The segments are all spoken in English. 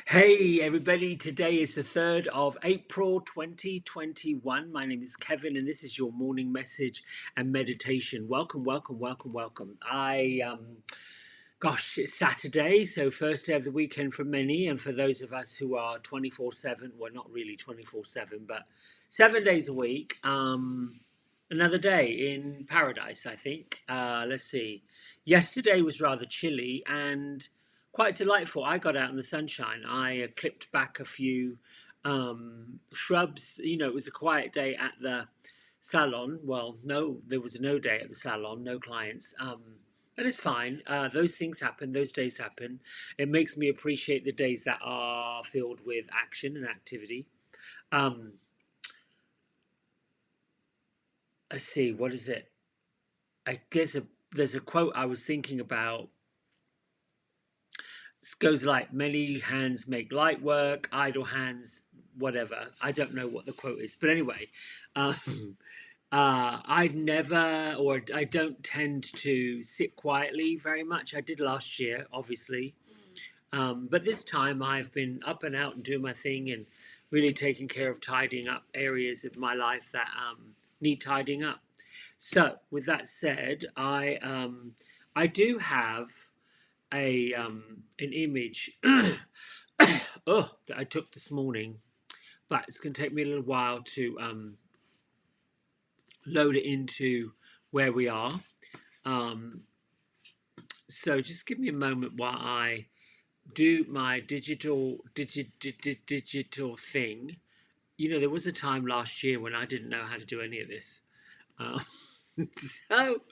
Hey everybody, today is the 3rd of April 2021. My name is Kevin and this is your morning message and meditation. Welcome, welcome, welcome, welcome. Gosh, it's Saturday, so first day of the weekend for many, and for those of us who are 24/7, well, not really 24/7, but 7 days a week. Another day in paradise, I think. Let's see. Yesterday was rather chilly and quite delightful. I got out in the sunshine. I clipped back a few shrubs. It was a quiet day at the salon. Well, no, there was no day at the salon, no clients. But it's fine. Those things happen. Those days happen. It makes me appreciate the days that are filled with action and activity. Um, let's see. What is it? I guess there's a quote I was thinking about. It goes like, "Many hands make light work. Idle hands, whatever." I don't know what the quote is, but anyway, um, I don't tend to sit quietly very much. I did last year, obviously. But this time I've been up and out and doing my thing and really taking care of tidying up areas of my life that need tidying up. So, with that said, I do have an image that I took this morning, but it's going to take me a little while to load it into where we are. Um, so just give me a moment while I do my digital thing. There was a time last year when I didn't know how to do any of this. Uh, so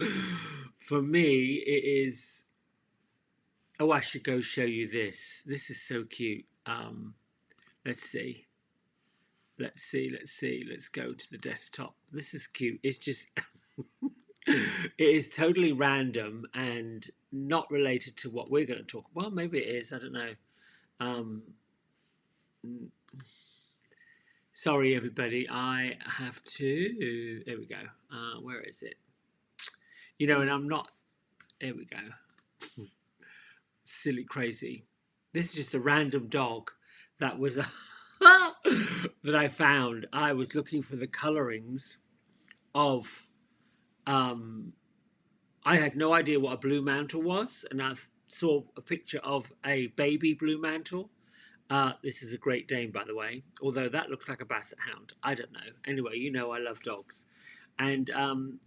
for me, it is. Oh, I should go show you this. This is so cute. Let's see. Let's see. Let's see. Let's go to the desktop. This is cute. It's just. It is totally random and not related to what we're going to talk. Well, maybe it is. I don't know. Um, Sorry, everybody. I have to. There we go. Where is it? And I'm not. There we go. Silly, crazy. This is just a random dog that was that I found. I was looking for the colorings of. Um, I had no idea what a blue mantle was, and I saw a picture of a baby blue mantle. This is a Great Dane, by the way, although that looks like a Basset Hound. I don't know. Anyway, I love dogs. And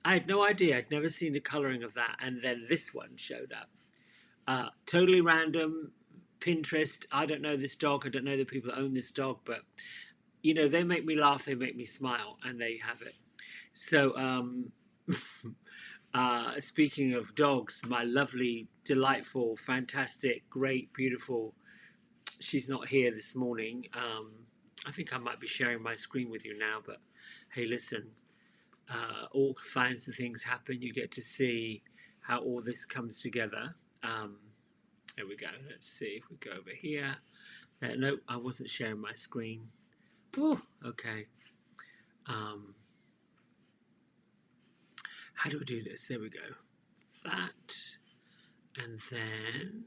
I had no idea. I'd never seen the colouring of that. And then this one showed up. Totally random. Pinterest. I don't know this dog. I don't know the people that own this dog. But, they make me laugh. They make me smile. And they have it. So, speaking of dogs, my lovely, delightful, fantastic, great, beautiful, she's not here this morning. I think I might be sharing my screen with you now, but hey, listen, all kinds of things happen. You get to see how all this comes together. There we go. Let's see if we go over here. Nope, I wasn't sharing my screen. Oh, okay. How do we do this? There we go. That, and then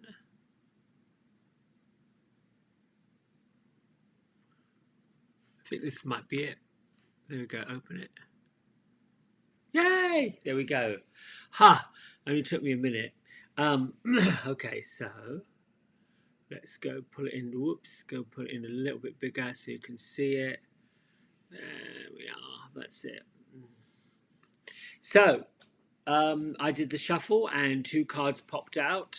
I think this might be it. There we go. Open it. Yay! There we go. Ha! Only took me a minute. Okay, so let's go pull it in. Whoops, go put it in a little bit bigger so you can see it. There we are. That's it. So I did the shuffle and 2 cards popped out.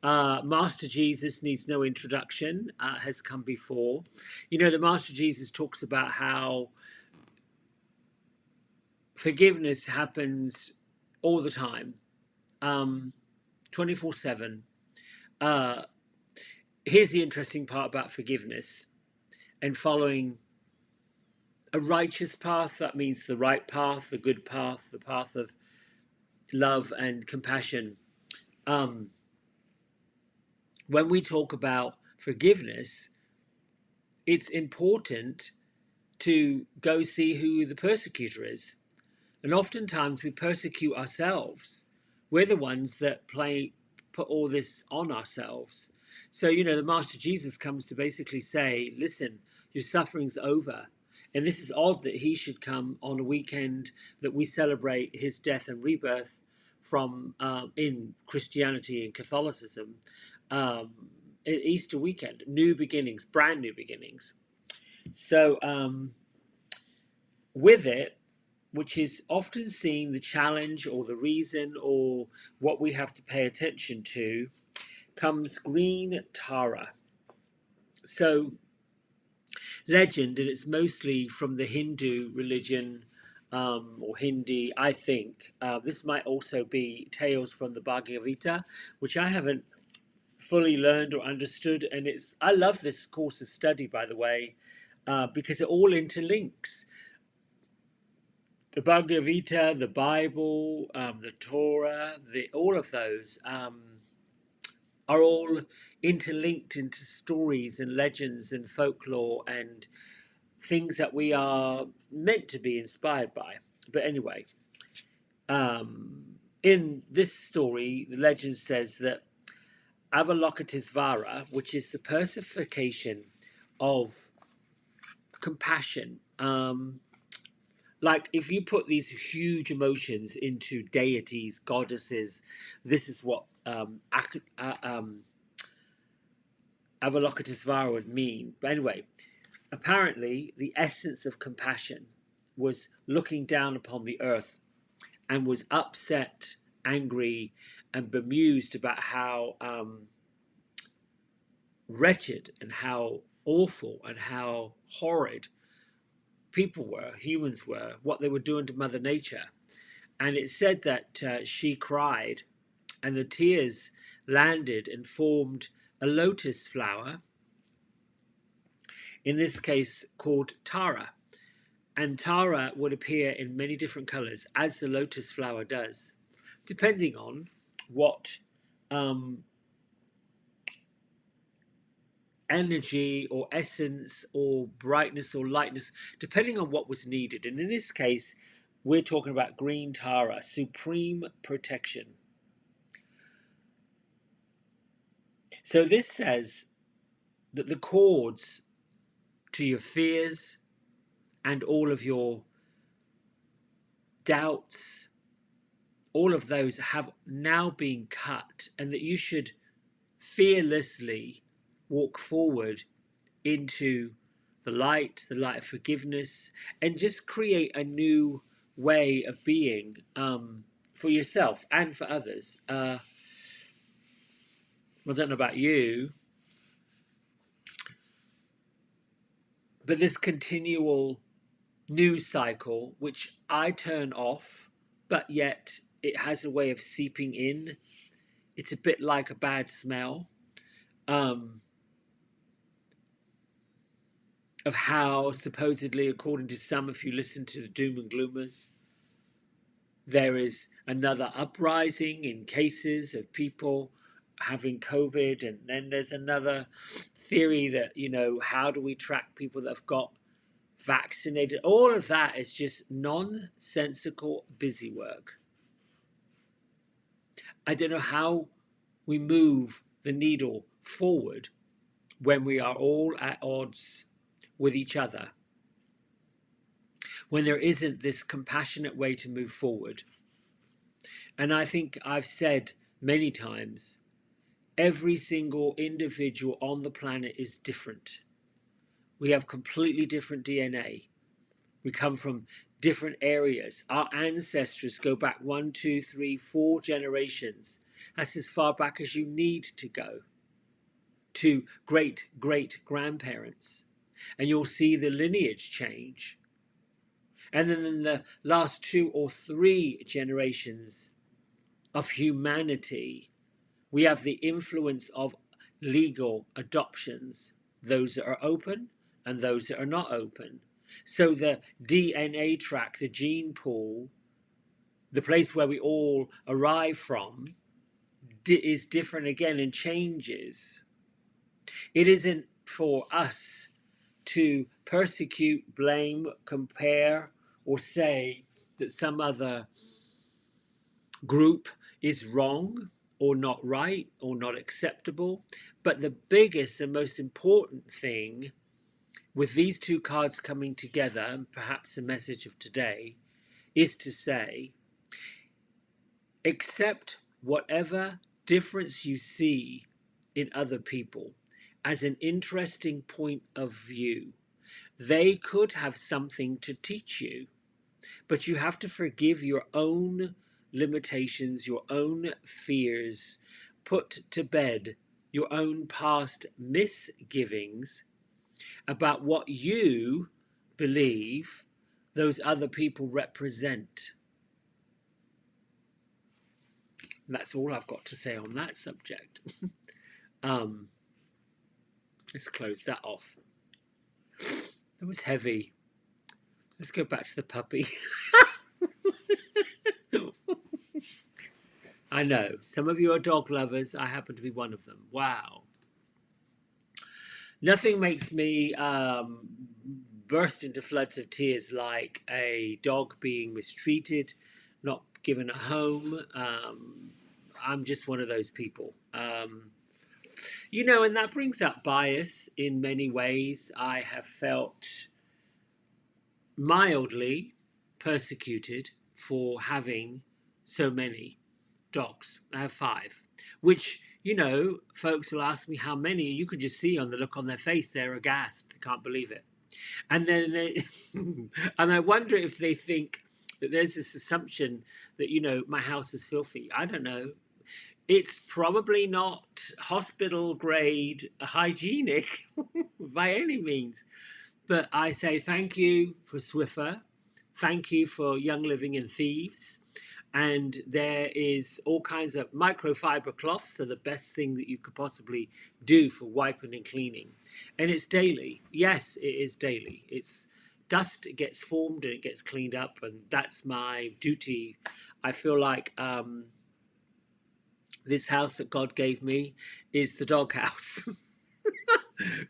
Master Jesus needs no introduction, has come before. The Master Jesus talks about how forgiveness happens all the time, 24/7. Here's the interesting part about forgiveness and following a righteous path. That means the right path, the good path, the path of love and compassion. When we talk about forgiveness, it's important to go see who the persecutor is. And oftentimes we persecute ourselves. We're the ones that put all this on ourselves. So, you know, the Master Jesus comes to basically say, listen, your suffering's over. And this is odd that he should come on a weekend that we celebrate his death and rebirth from in Christianity and Catholicism, um, Easter weekend, new beginnings, brand new beginnings. So with it, which is often seen the challenge or the reason or what we have to pay attention to, comes green Tara. So legend, and it's mostly from the Hindu religion or Hindi, I think. This might also be tales from the Bhagavad Gita, which I haven't fully learned or understood. And I love this course of study, by the way, because it all interlinks. The Bhagavad Gita, the Bible, the Torah, all of those are all interlinked into stories and legends and folklore and things that we are meant to be inspired by. But anyway, in this story, the legend says that Avalokitesvara, which is the personification of compassion, like if you put these huge emotions into deities, goddesses, this is what Avalokitesvara would mean. But anyway, apparently, the essence of compassion was looking down upon the earth and was upset, angry, and bemused about how wretched and how awful and how horrid people were, humans were, what they were doing to Mother Nature. And it said that she cried, and the tears landed and formed a lotus flower, in this case called Tara. And Tara would appear in many different colors, as the lotus flower does, depending on what energy or essence or brightness or lightness, depending on what was needed. And in this case, we're talking about green Tara, supreme protection. So this says that the cords to your fears and all of your doubts, all of those have now been cut, and that you should fearlessly walk forward into the light of forgiveness, and just create a new way of being for yourself and for others. I don't know about you, but this continual news cycle, which I turn off, but yet it has a way of seeping in. It's a bit like a bad smell. Of how supposedly, according to some, if you listen to the doom and gloomers, there is another uprising in cases of people having COVID, and then there's another theory that, you know, how do we track people that have got vaccinated? All of that is just nonsensical busy work. I don't know how we move the needle forward when we are all at odds with each other, when there isn't this compassionate way to move forward. And I think I've said many times, every single individual on the planet is different. We have completely different DNA. We come from different areas. Our ancestors go back 1, 2, 3, 4 generations. That's as far back as you need to go, to great grandparents. And you'll see the lineage change. And then in the last 2 or 3 generations of humanity, we have the influence of legal adoptions, those that are open and those that are not open. So the DNA track, the gene pool, the place where we all arrive from, is different again and changes. It isn't for us to persecute, blame, compare, or say that some other group is wrong. or not right or not acceptable. But the biggest and most important thing with these two cards coming together, and perhaps the message of today, is to say, accept whatever difference you see in other people as an interesting point of view. They could have something to teach you, but you have to forgive your own limitations, your own fears, put to bed your own past misgivings about what you believe those other people represent. And that's all I've got to say on that subject. Let's close that off. That was heavy. Let's go back to the puppy. I know, some of you are dog lovers. I happen to be one of them. Wow. Nothing makes me burst into floods of tears like a dog being mistreated, not given a home. I'm just one of those people. You know, and that brings up bias in many ways. I have felt mildly persecuted for having so many dogs. I have 5, which, you know, folks will ask me how many. You can just see on the look on their face, they're aghast. They can't believe it. And then they, and I wonder if they think that there's this assumption that, you know, my house is filthy. I don't know. It's probably not hospital grade hygienic by any means. But I say thank you for Swiffer. Thank you for Young Living and Thieves. And there is all kinds of microfiber cloths are the best thing that you could possibly do for wiping and cleaning. And it's daily. Yes, it is daily. It's dust, it gets formed and it gets cleaned up. And that's my duty. I feel like this house that God gave me is the doghouse.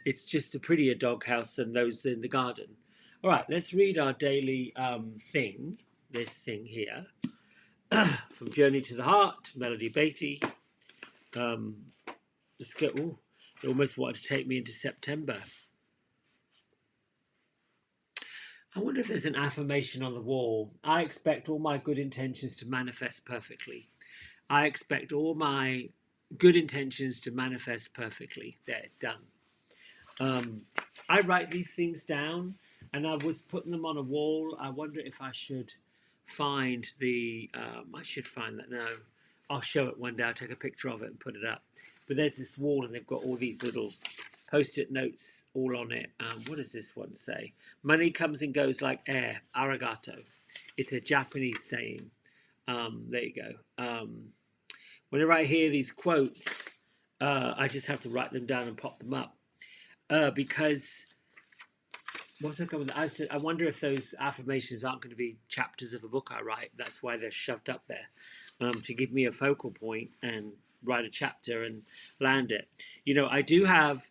It's just a prettier doghouse than those in the garden. All right, let's read our daily thing. This thing here. From Journey to the Heart, Melody Beatty. Let's go. Ooh, it almost wanted to take me into September. I wonder if there's an affirmation on the wall. I expect all my good intentions to manifest perfectly. I expect all my good intentions to manifest perfectly. There, done. I write these things down, and I was putting them on a wall. I wonder if I should find the. I should find that now. I'll show it one day. I'll take a picture of it and put it up. But there's this wall, and they've got all these little post-it notes all on it. What does this one say? Money comes and goes like air. Arigato. It's a Japanese saying. There you go. Whenever I hear these quotes, I just have to write them down and pop them up. Because what's that going? I said, I wonder if those affirmations aren't going to be chapters of a book I write. That's why they're shoved up there, to give me a focal point and write a chapter and land it. You know, I do have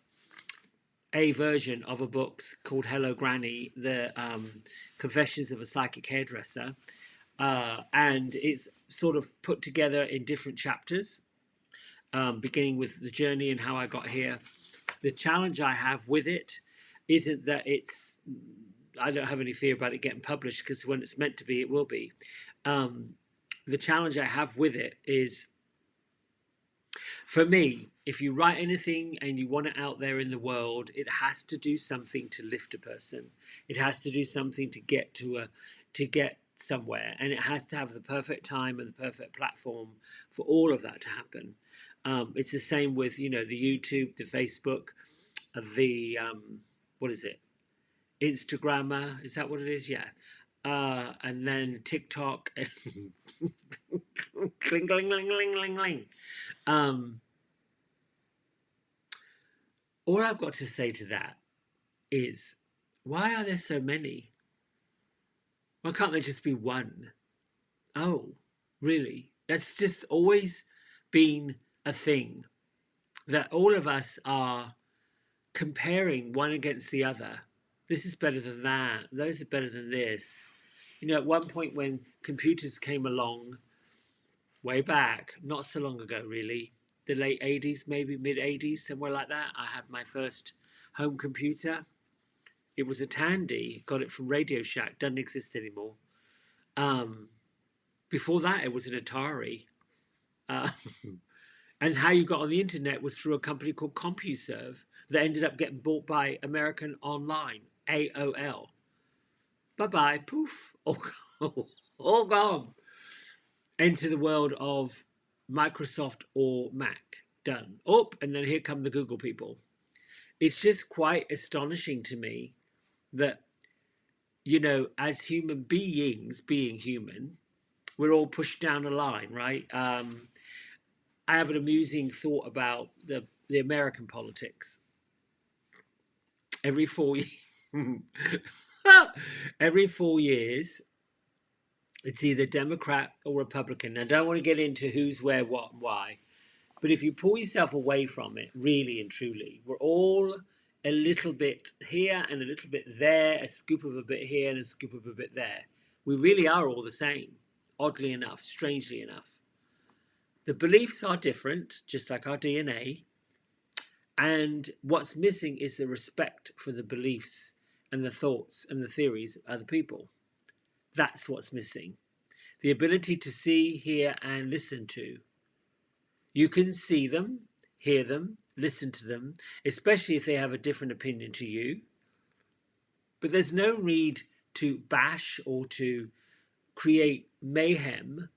a version of a book called Hello Granny, the Confessions of a Psychic Hairdresser, and it's sort of put together in different chapters, beginning with the journey and how I got here. The challenge I have with it isn't that I don't have any fear about it getting published, because when it's meant to be, it will be. The challenge I have with it is, for me, if you write anything and you want it out there in the world, it has to do something to lift a person. It has to do something to get somewhere, and it has to have the perfect time and the perfect platform for all of that to happen. It's the same with, you know, the YouTube, the Facebook, the what is it? Instagrammer, is that what it is? Yeah. And then TikTok. Cling, cling, cling, cling, cling, cling. All I've got to say to that is, why are there so many? Why can't there just be one? Oh, really? That's just always been a thing, that all of us are comparing one against the other. This is better than that. Those are better than this. You know, at one point when computers came along, way back, not so long ago, really. The late 80s, maybe mid 80s, somewhere like that. I had my first home computer. It was a Tandy, got it from Radio Shack, doesn't exist anymore. Um, Before that, it was an Atari. Uh, and how you got on the internet was through a company called CompuServe that ended up getting bought by American Online, AOL. Bye bye, poof, all gone. Into the world of Microsoft or Mac. Done. Oh, and then here come the Google people. It's just quite astonishing to me that, as human beings, being human, we're all pushed down a line, right? I have an amusing thought about the American politics. Every 4 years, every 4 years, it's either Democrat or Republican. Now, I don't want to get into who's where, what, and why, but if you pull yourself away from it, really and truly, we're all a little bit here and a little bit there, a scoop of a bit here and a scoop of a bit there. We really are all the same, oddly enough, strangely enough. The beliefs are different, just like our DNA. And what's missing is the respect for the beliefs and the thoughts and the theories of other people. That's what's missing. The ability to see, hear, and listen to. You can see them, hear them, listen to them, especially if they have a different opinion to you. But there's no need to bash or to create mayhem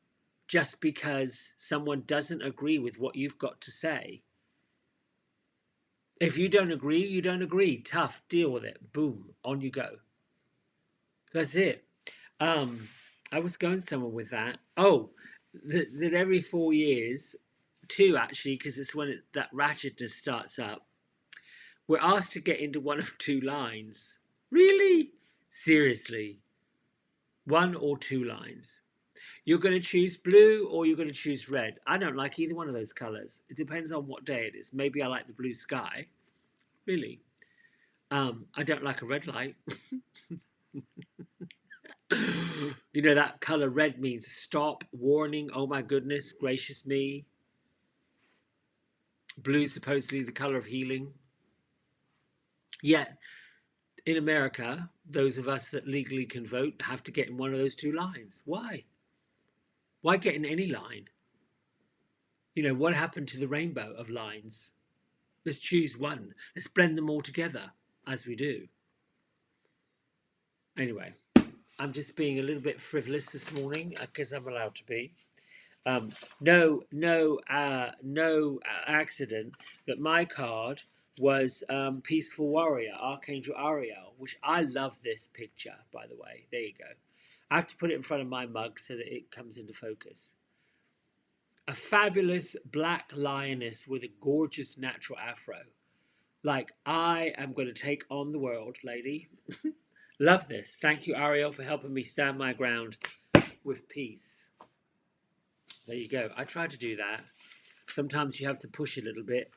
just because someone doesn't agree with what you've got to say. If you don't agree, you don't agree. Tough, deal with it. Boom, on you go. That's it. I was going somewhere with that. Oh, that every 4 years, two actually, because it's when that ratchetness starts up, we're asked to get into one of two lines. Really? Seriously. One or two lines. You're going to choose blue or you're going to choose red. I don't like either one of those colours. It depends on what day it is. Maybe I like the blue sky. Really. I don't like a red light. That color red means stop, warning, oh my goodness, gracious me. Blue is supposedly the color of healing. Yet, in America, those of us that legally can vote have to get in one of those two lines. Why? Why get in any line? What happened to the rainbow of lines? Let's choose one. Let's blend them all together, as we do. Anyway, I'm just being a little bit frivolous this morning, because I'm allowed to be. No accident that my card was Peaceful Warrior, Archangel Ariel, which I love this picture, by the way. There you go. I have to put it in front of my mug so that it comes into focus. A fabulous black lioness with a gorgeous natural afro. Like, I am going to take on the world, lady. Love this. Thank you, Ariel, for helping me stand my ground with peace. There you go. I try to do that. Sometimes you have to push a little bit.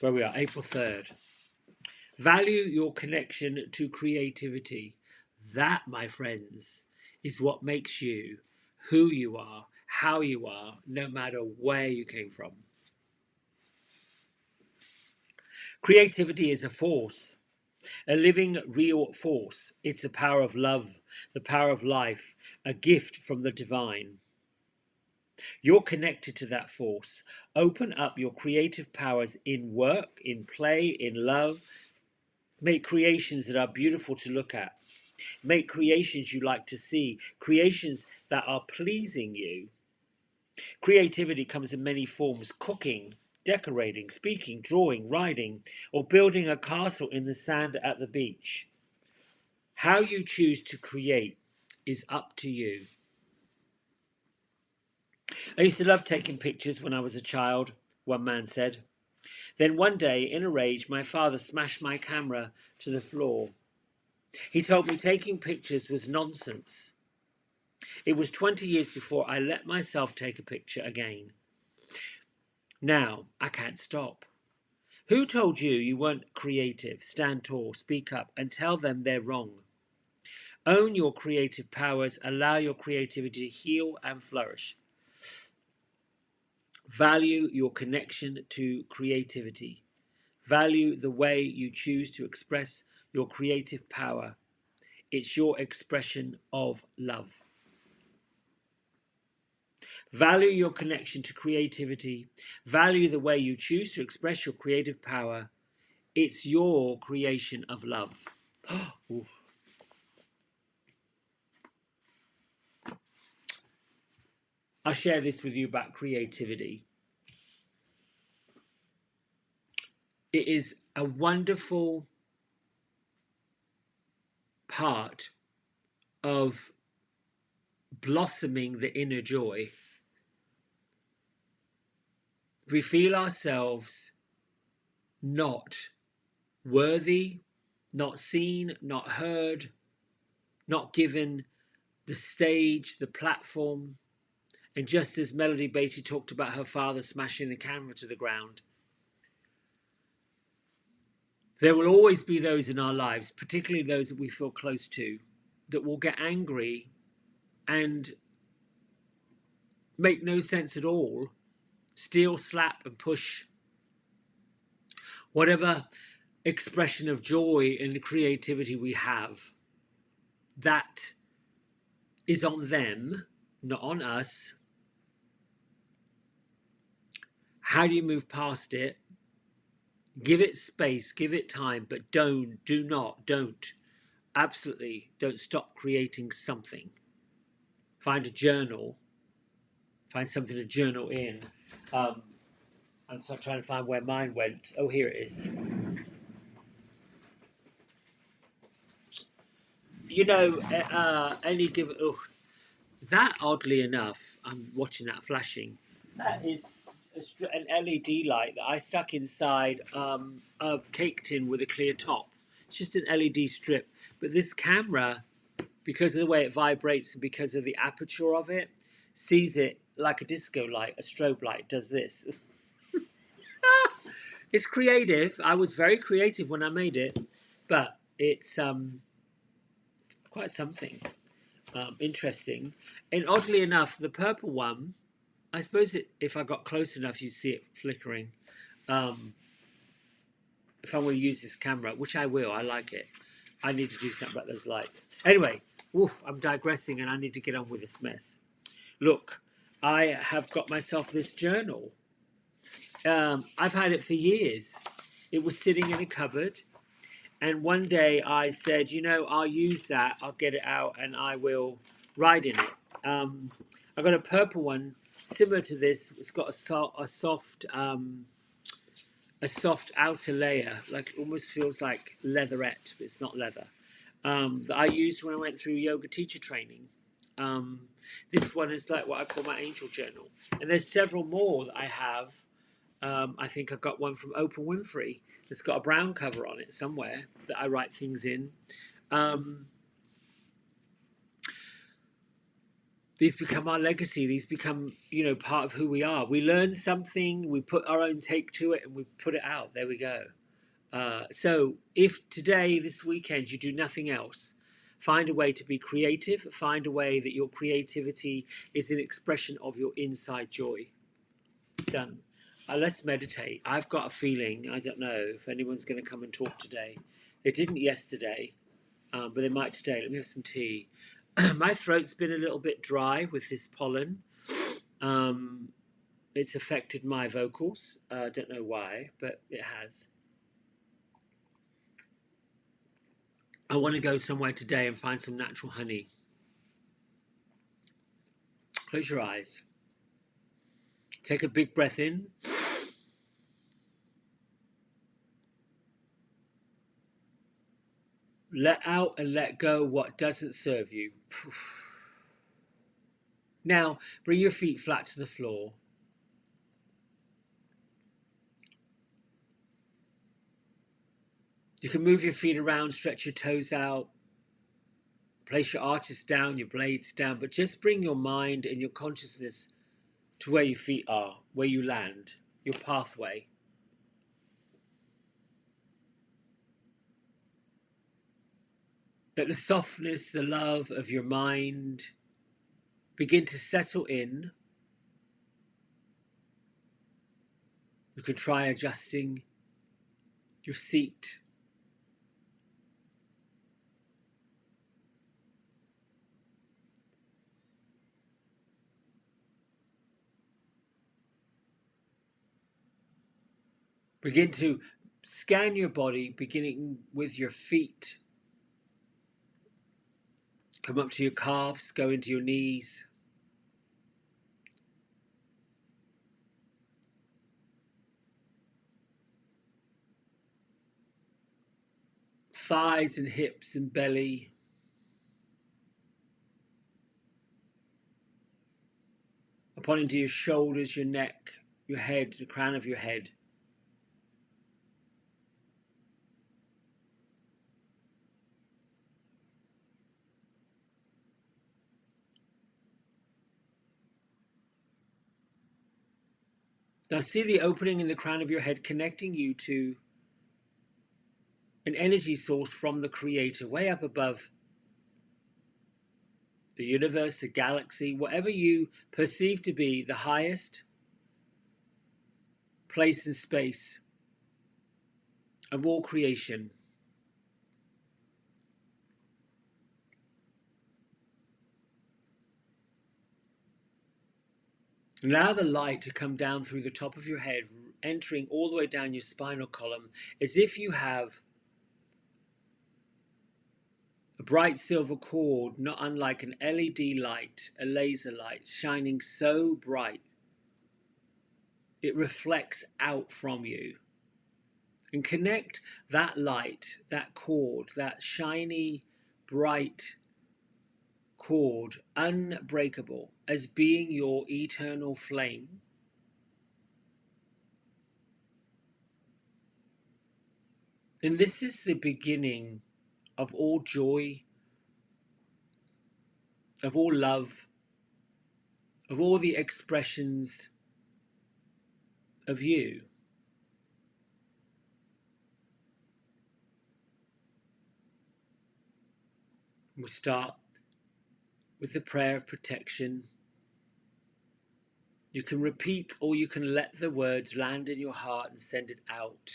Where we are, April 3rd. Value your connection to creativity. That, my friends, is what makes you who you are, how you are, no matter where you came from. Creativity is a force, a living, real force. It's the power of love, the power of life, a gift from the divine. You're connected to that force. Open up your creative powers in work, in play, in love. Make creations that are beautiful to look at. Make creations you like to see. Creations that are pleasing you. Creativity comes in many forms: cooking, decorating, speaking, drawing, writing, or building a castle in the sand at the beach. How you choose to create is up to you. I used to love taking pictures when I was a child, one man said. Then one day, in a rage, my father smashed my camera to the floor. He told me taking pictures was nonsense. It was 20 years before I let myself take a picture again. Now, I can't stop. Who told you you weren't creative? Stand tall, speak up, and tell them they're wrong. Own your creative powers. Allow your creativity to heal and flourish. Value your connection to creativity. Value the way you choose to express your creative power. It's your expression of love. Value your connection to creativity. Value the way you choose to express your creative power. It's your creation of love. Ooh. I'll share this with you about creativity. It is a wonderful part of blossoming the inner joy. We feel ourselves not worthy, not seen, not heard, not given the stage, the platform. And just as Melody Beattie talked about her father smashing the camera to the ground, there will always be those in our lives, particularly those that we feel close to, that will get angry and make no sense at all, steal, slap, and push whatever expression of joy and creativity we have. That is on them, not on us. How do you move past it? Give it space, give it time, but absolutely don't stop creating something. Find a journal, find something to journal in. I'm so trying to find where mine went. Oh, here it is. You know, any given. Oh, that oddly enough, I'm watching that flashing. That is an LED light that I stuck inside a cake tin with a clear top. It's just an LED strip. But this camera, because of the way it vibrates and because of the aperture of it, sees it like a disco light, a strobe light does this. It's creative. I was very creative when I made it, but it's quite something interesting. And oddly enough, the purple one, I suppose if I got close enough, you'd see it flickering. If I want to use this camera, which I will, I like it. I need to do something about those lights. Anyway, woof, I'm digressing and I need to get on with this mess. Look, I have got myself this journal. I've had it for years. It was sitting in a cupboard. And one day I said, you know, I'll use that. I'll get it out and I will write in it. I've got a purple one similar to this. It's got a soft outer layer, like it almost feels like leatherette, but it's not leather. That I used when I went through yoga teacher training. This one is like what I call my angel journal. And there's several more that I have. I think I got one from Oprah Winfrey that's got a brown cover on it somewhere that I write things in. These become our legacy. These become, you know, part of who we are. We learn something, we put our own take to it, and we put it out. There we go. So if today, this weekend, you do nothing else, find a way to be creative. Find a way that your creativity is an expression of your inside joy. Done. Let's meditate. I've got a feeling, I don't know if anyone's going to come and talk today. They didn't yesterday, but they might today. Let me have some tea. My throat's been a little bit dry with this pollen. It's affected my vocals. I don't know why, but it has. I want to go somewhere today and find some natural honey. Close your eyes. Take a big breath in. Let out and let go what doesn't serve you. Now, bring your feet flat to the floor. You can move your feet around, stretch your toes out, place your arches down, your blades down, but just bring your mind and your consciousness to where your feet are, where you land, your pathway. Let the softness, the love of your mind begin to settle in. You can try adjusting your seat. Begin to scan your body, beginning with your feet. Come up to your calves, go into your knees. Thighs and hips and belly. Up on into your shoulders, your neck, your head, the crown of your head. Now see the opening in the crown of your head connecting you to an energy source from the Creator, way up above the universe, the galaxy, whatever you perceive to be the highest place in space of all creation. Allow the light to come down through the top of your head, entering all the way down your spinal column, as if you have a bright silver cord, not unlike an LED light, a laser light, shining so bright it reflects out from you. And connect that light, that cord, that shiny, bright cord, unbreakable, as being your eternal flame. And this is the beginning of all joy, of all love, of all the expressions of you. We'll start with the prayer of protection. You can repeat or you can let the words land in your heart and send it out.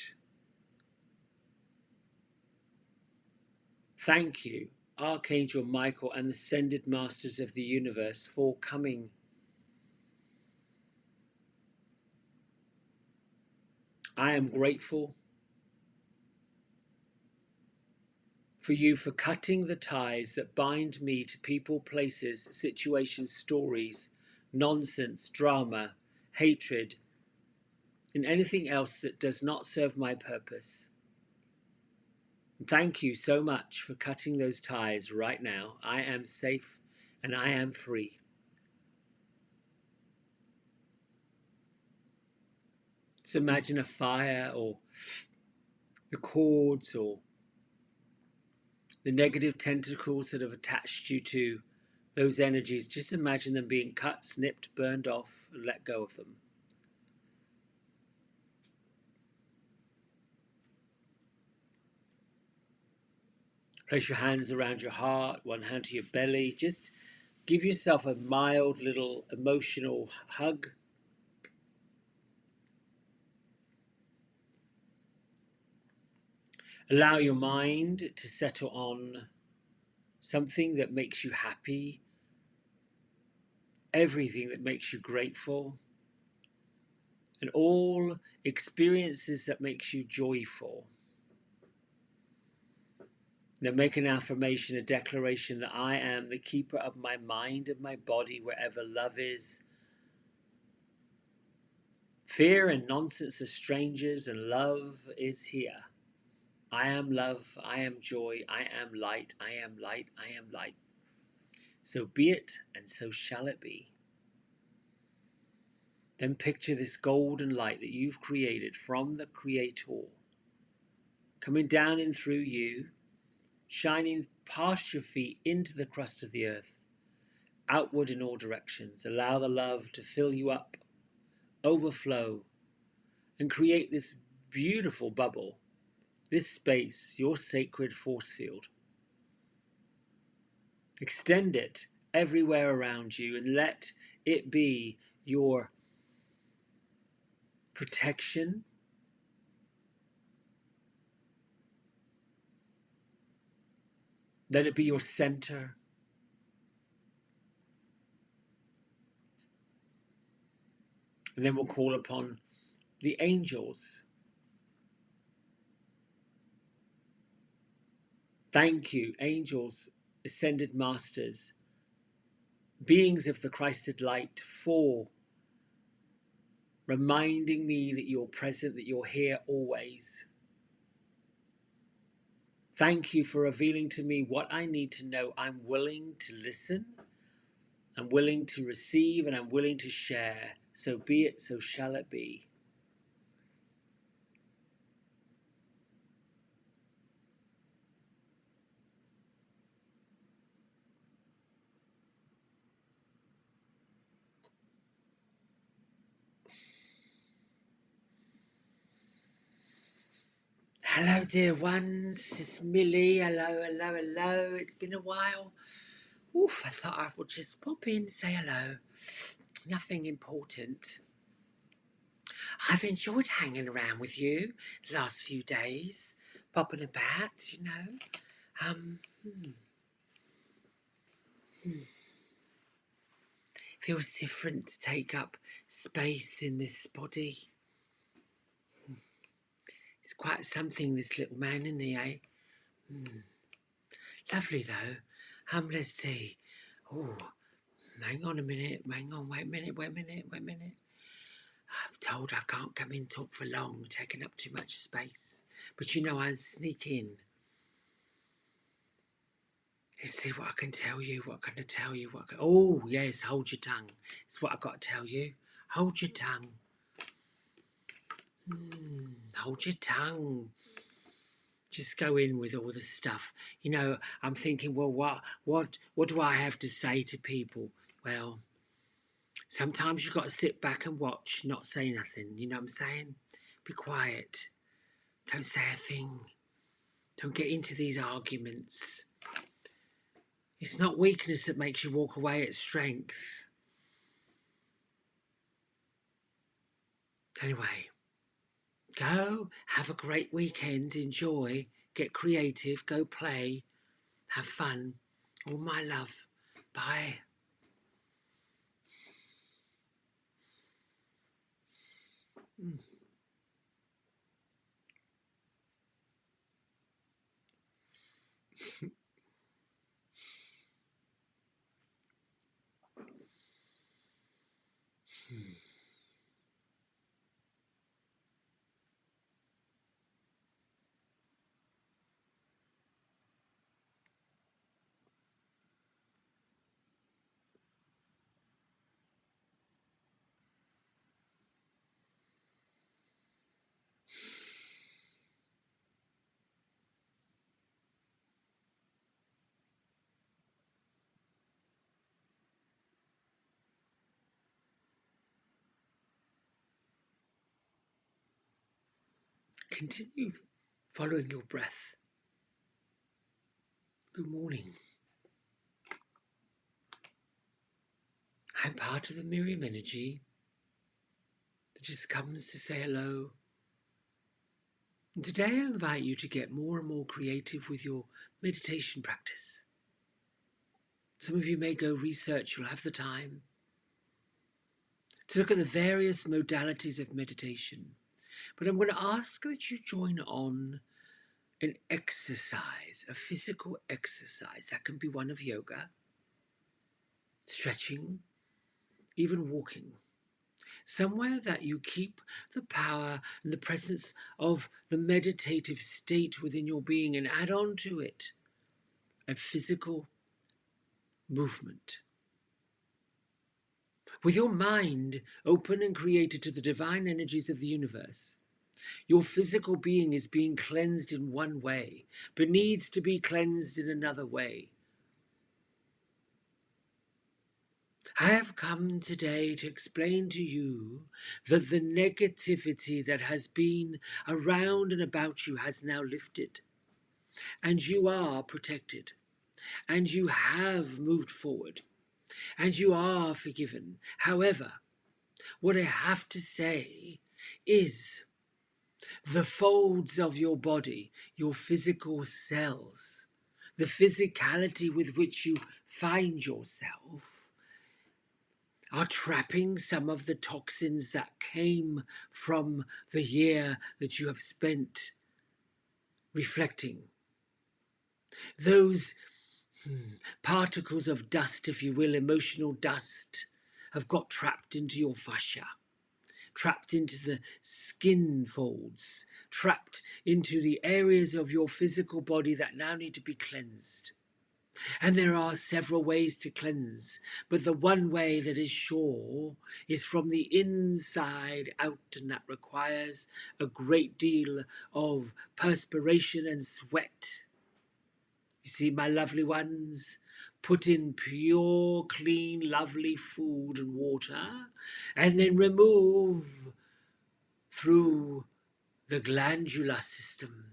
Thank you, Archangel Michael and the Ascended Masters of the Universe, for coming. I am grateful for you for cutting the ties that bind me to people, places, situations, stories, nonsense, drama, hatred, and anything else that does not serve my purpose. Thank you so much for cutting those ties right now. I am safe and I am free. So imagine a fire or the cords or the negative tentacles that have attached you to those energies. Just imagine them being cut, snipped, burned off, and let go of them. Place your hands around your heart, one hand to your belly. Just give yourself a mild little emotional hug. Allow your mind to settle on something that makes you happy, everything that makes you grateful, and all experiences that makes you joyful. Then make an affirmation, a declaration that I am the keeper of my mind and my body wherever love is. Fear and nonsense are strangers and love is here. I am love, I am joy, I am light, I am light, I am light. So be it and so shall it be. Then picture this golden light that you've created from the Creator coming down and through you, shining past your feet into the crust of the earth, outward in all directions. Allow the love to fill you up, overflow, and create this beautiful bubble, this space, your sacred force field. Extend it everywhere around you and let it be your protection. Let it be your center. And then we'll call upon the angels. Thank you, angels, ascended masters, beings of the Christed light, for reminding me that you're present, that you're here always. Thank you for revealing to me what I need to know. I'm willing to listen, I'm willing to receive, and I'm willing to share. So be it, so shall it be. Hello, dear ones. It's Millie. Hello, hello, hello. It's been a while. Oof, I thought I would just pop in and say hello. Nothing important. I've enjoyed hanging around with you the last few days, popping about, you know. Um, hmm, Feels different to take up space in this body. It's quite something, this little man, isn't he, eh? Lovely, though. Let's see. Oh, hang on a minute. Hang on, wait a minute. I'm told I can't come in and talk for long, taking up too much space. But you know, I sneak in. Let's see what I can tell you. Oh, yes, hold your tongue. It's what I've got to tell you. Hold your tongue. Hold your tongue. Just go in with all the stuff. You know, I'm thinking, well, what do I have to say to people? Well, sometimes you've got to sit back and watch, not say nothing. You know what I'm saying? Be quiet. Don't say a thing. Don't get into these arguments. It's not weakness that makes you walk away, it's strength. Anyway, go, have a great weekend, enjoy, get creative, go play, have fun. All my love. Bye. Continue following your breath. Good morning. I'm part of the Miriam energy that just comes to say hello. And today I invite you to get more and more creative with your meditation practice. Some of you may go research, you'll have the time to look at the various modalities of meditation. But I'm going to ask that you join on an exercise, a physical exercise. That can be one of yoga, stretching, even walking. Somewhere that you keep the power and the presence of the meditative state within your being and add on to it a physical movement. With your mind open and created to the divine energies of the universe, your physical being is being cleansed in one way, but needs to be cleansed in another way. I have come today to explain to you that the negativity that has been around and about you has now lifted, and you are protected. and you have moved forward, and you are forgiven. However, what I have to say is the folds of your body, your physical cells, the physicality with which you find yourself, are trapping some of the toxins that came from the year that you have spent reflecting. Those particles of dust, if you will, emotional dust, have got trapped into your fascia, trapped into the skin folds, trapped into the areas of your physical body that now need to be cleansed. And there are several ways to cleanse, but the one way that is sure is from the inside out, and that requires a great deal of perspiration and sweat. You see, my lovely ones, put in pure, clean, lovely food and water, and then remove through the glandular system.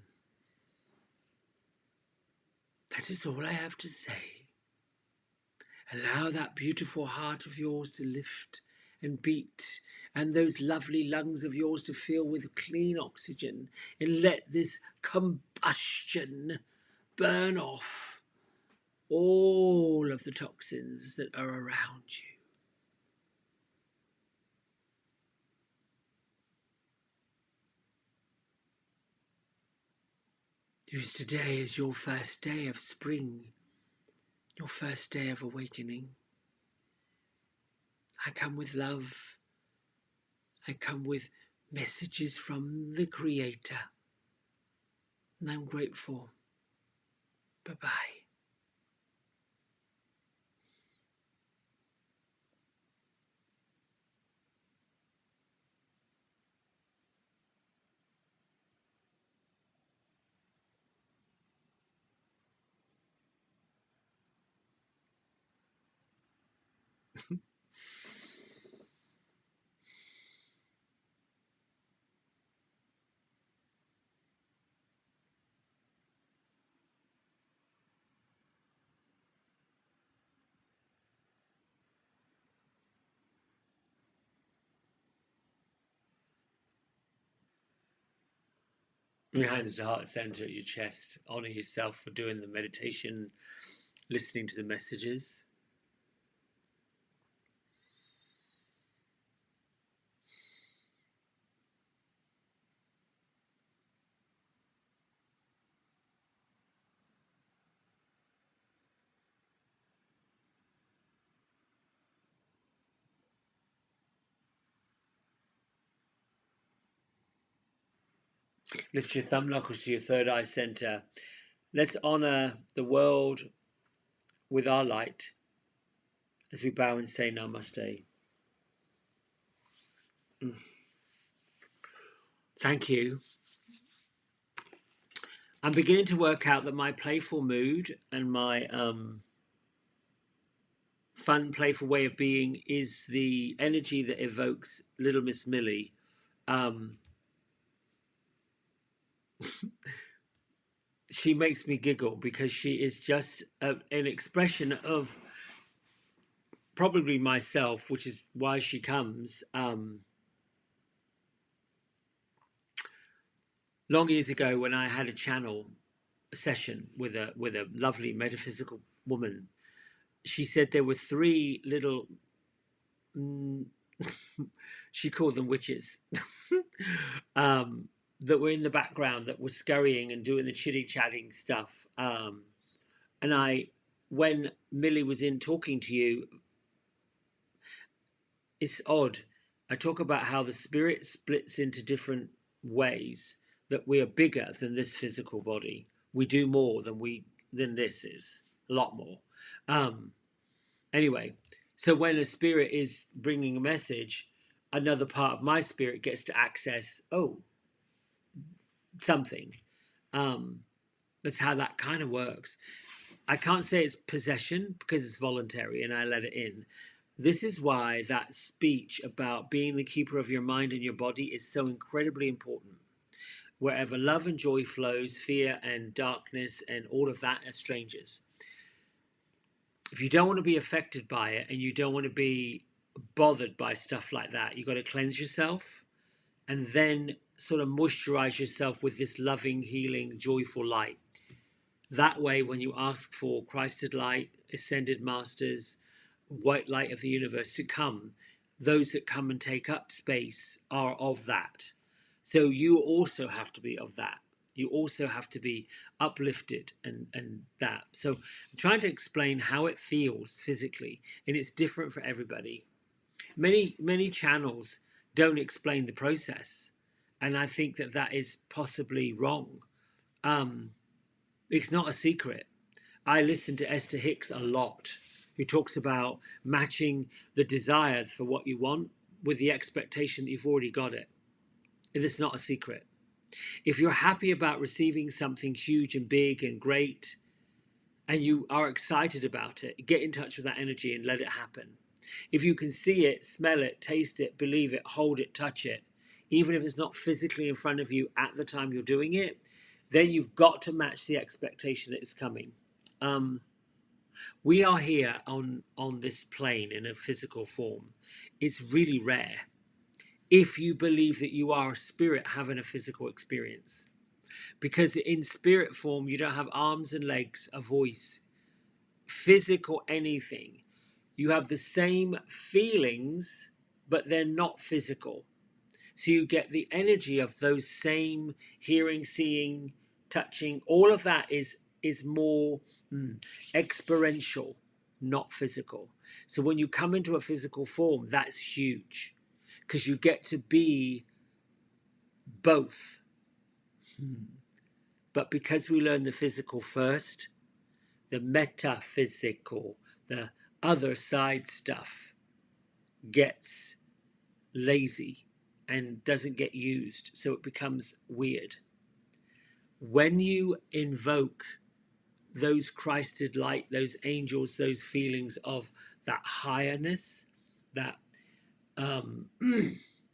That is all I have to say. Allow that beautiful heart of yours to lift and beat, and those lovely lungs of yours to fill with clean oxygen, and let this combustion burn off all of the toxins that are around you. Use today as your first day of spring, your first day of awakening. I come with love. I come with messages from the Creator. And I'm grateful. Bye-bye. Behind the heart center at your chest. Honor yourself for doing the meditation, listening to the messages. Lift your thumb knuckles to your third eye center. Let's honor the world with our light as we bow and say namaste. Thank you. I'm beginning to work out that my playful mood and my fun, playful way of being is the energy that evokes Little Miss Millie. She makes me giggle because she is just an expression of probably myself, which is why she comes. Long years ago, when I had a channel session with a lovely metaphysical woman, she said there were three little she called them witches that were in the background that were scurrying and doing the chitty chatting stuff. And when Millie was in talking to you, it's odd. I talk about how the spirit splits into different ways, that we are bigger than this physical body. We do more than this is, a lot more. Anyway, so when a spirit is bringing a message, another part of my spirit gets to access, something. That's how that kind of works. I can't say it's possession because it's voluntary and I let it in. This is why that speech about being the keeper of your mind and your body is so incredibly important. Wherever love and joy flows, fear and darkness and all of that are strangers. If you don't want to be affected by it and you don't want to be bothered by stuff like that, you've got to cleanse yourself and then sort of moisturize yourself with this loving, healing, joyful light. That way, when you ask for Christed light, ascended masters, white light of the universe to come, those that come and take up space are of that. So you also have to be of that. You also have to be uplifted and that. So I'm trying to explain how it feels physically, and it's different for everybody. Many channels don't explain the process, and I think that that is possibly wrong. Um, it's not a secret. I listen to Esther Hicks a lot, who talks about matching the desires for what you want with the expectation that you've already got it. It is not a secret. If you're happy about receiving something huge and big and great, and you are excited about it, get in touch with that energy and let it happen. If you can see it, smell it, taste it, believe it, hold it, touch it, even if it's not physically in front of you at the time you're doing it, then you've got to match the expectation that is coming. We are here on this plane in a physical form. It's really rare if you believe that you are a spirit having a physical experience. Because in spirit form, you don't have arms and legs, a voice, physical anything. You have the same feelings, but they're not physical. So you get the energy of those same hearing, seeing, touching. All of that is more experiential, not physical. So when you come into a physical form, that's huge because you get to be both. But because we learn the physical first, the metaphysical, the other side stuff gets lazy and doesn't get used, so it becomes weird. When you invoke those Christed light, those angels, those feelings of that highness, that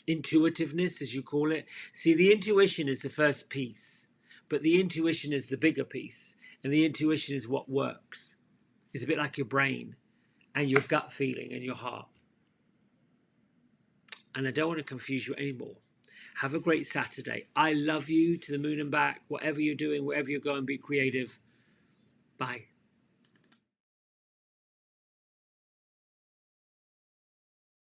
intuitiveness, as you call it. See, the intuition is the first piece, but the intuition is the bigger piece, and the intuition is what works. It's a bit like your brain and your gut feeling and your heart. And I don't want to confuse you anymore. Have a great Saturday. I love you to the moon and back. Whatever you're doing, wherever you're going, be creative. Bye.